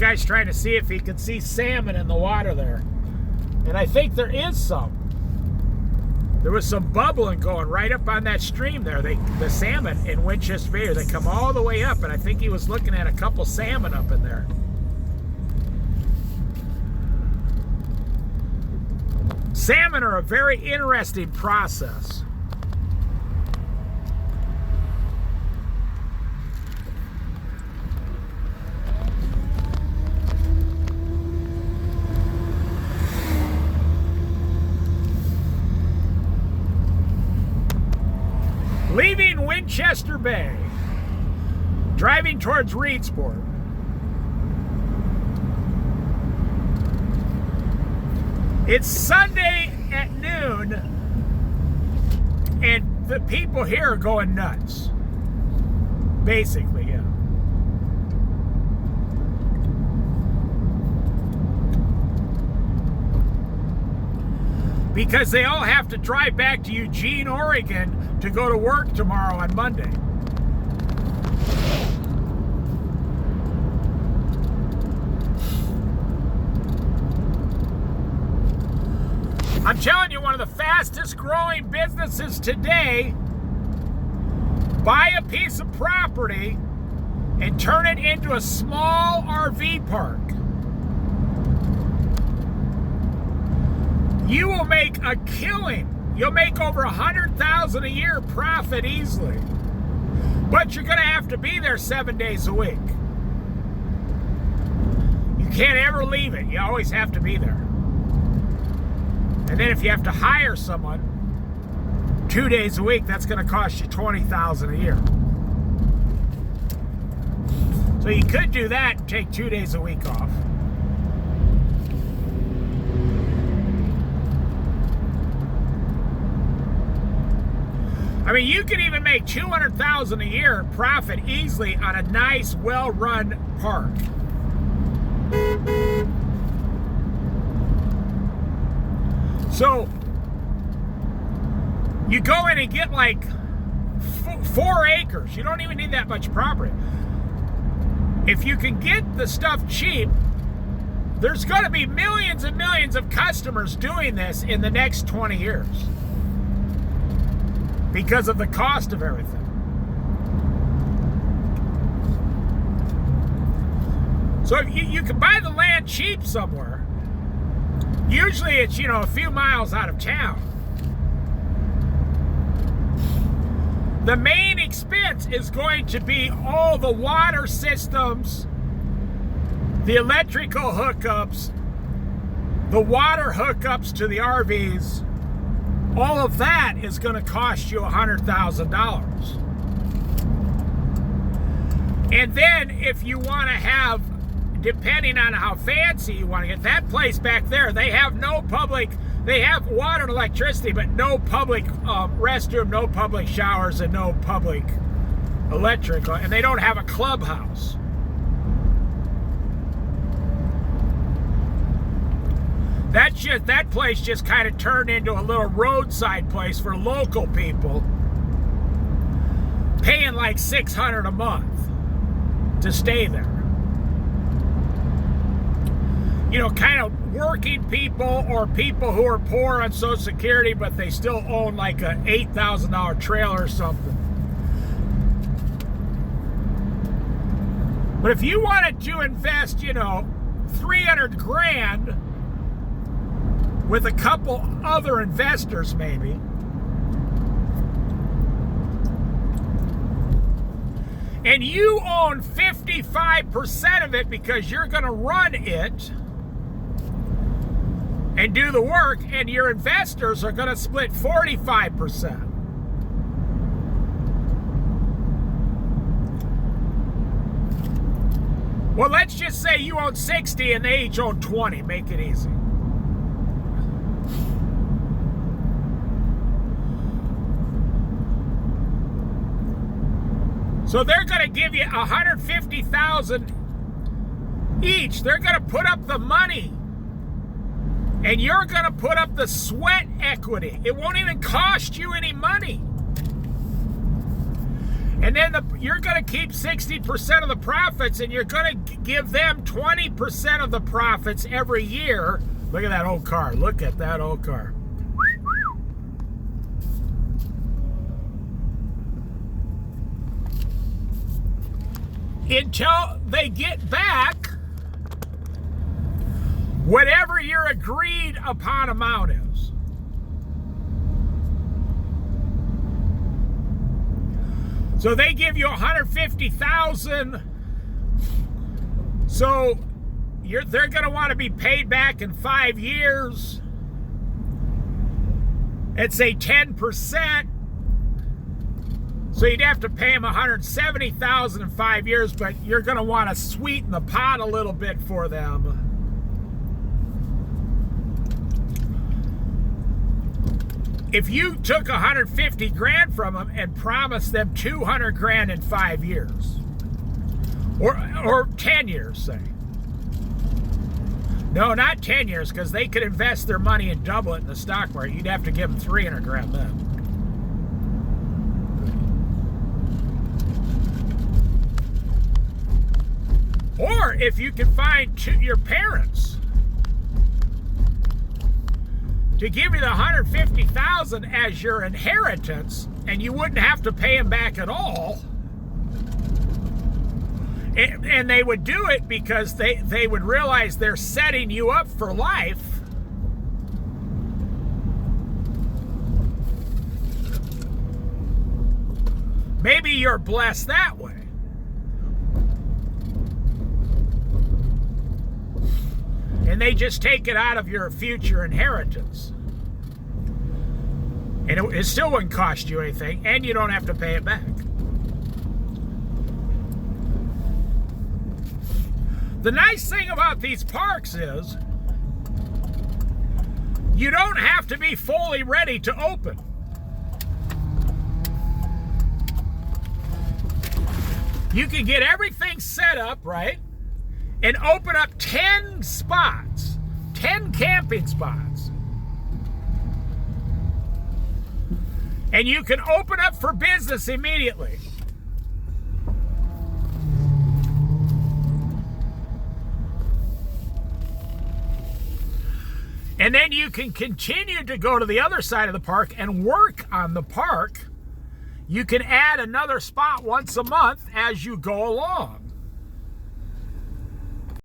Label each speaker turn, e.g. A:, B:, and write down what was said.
A: guy's trying to see if he can see salmon in the water there. And I think there is some. There was some bubbling going right up on that stream there. The salmon in Winchester Bay, they come all the way up, and I think he was looking at a couple salmon up in there. Salmon are a very interesting process. Leaving Winchester Bay, driving towards Reedsport. It's Sunday at noon, and the people here are going nuts. Basically, yeah. Because they all have to drive back to Eugene, Oregon to go to work tomorrow on Monday. I'm telling you, one of the fastest growing businesses today, buy a piece of property and turn it into a small RV park. You will make a killing. You'll make over $100,000 a year profit easily. But you're going to have to be there 7 days a week. You can't ever leave it. You always have to be there. And then if you have to hire someone 2 days a week, that's going to cost you $20,000 a year. So you could do that and take 2 days a week off. I mean, you could even make $200,000 a year profit easily on a nice, well-run park. So, you go in and get like 4 acres. You don't even need that much property. If you can get the stuff cheap, there's going to be millions and millions of customers doing this in the next 20 years. Because of the cost of everything. So if you can buy the land cheap somewhere. Usually it's, you know, a few miles out of town. The main expense is going to be all the water systems, the electrical hookups, the water hookups to the RVs. All of that is going to cost you $100,000. And then if you want to have, depending on how fancy you want to get, that place back there, they have no public, they have water and electricity, but no public restroom, no public showers, and no public electric, and they don't have a clubhouse. That place just kind of turned into a little roadside place for local people, paying like $600 a month to stay there. You know, kind of working people or people who are poor on Social Security, but they still own like an $8,000 trailer or something. But if you wanted to invest, you know, 300 grand with a couple other investors maybe, and you own 55% of it because you're going to run it and do the work, and your investors are going to split 45%. Well, let's just say you own 60 and they each own 20. Make it easy. So they're going to give you $150,000 each. They're going to put up the money. And you're going to put up the sweat equity. It won't even cost you any money. And then you're going to keep 60% of the profits, and you're going to give them 20% of the profits every year. Look at that old car. Look at that old car. Until they get back whatever your agreed upon amount is. So they give you $150,000. So they're going to want to be paid back in 5 years at say 10%. So you'd have to pay them $170,000 in 5 years, but you're going to want to sweeten the pot a little bit for them. If you took $150,000 from them and promised them $200,000 in 5 years, or 10 years, say. No, not 10 years, because they could invest their money and double it in the stock market. You'd have to give them $300,000 then. Or if you can find your parents to give you the $150,000 as your inheritance, and you wouldn't have to pay them back at all. And they would do it because they would realize they're setting you up for life. Maybe you're blessed that way. And they just take it out of your future inheritance. And it still wouldn't cost you anything, and you don't have to pay it back. The nice thing about these parks is you don't have to be fully ready to open. You can get everything set up, right? And open up 10 spots, 10 camping spots. And you can open up for business immediately. And then you can continue to go to the other side of the park and work on the park. You can add another spot once a month as you go along.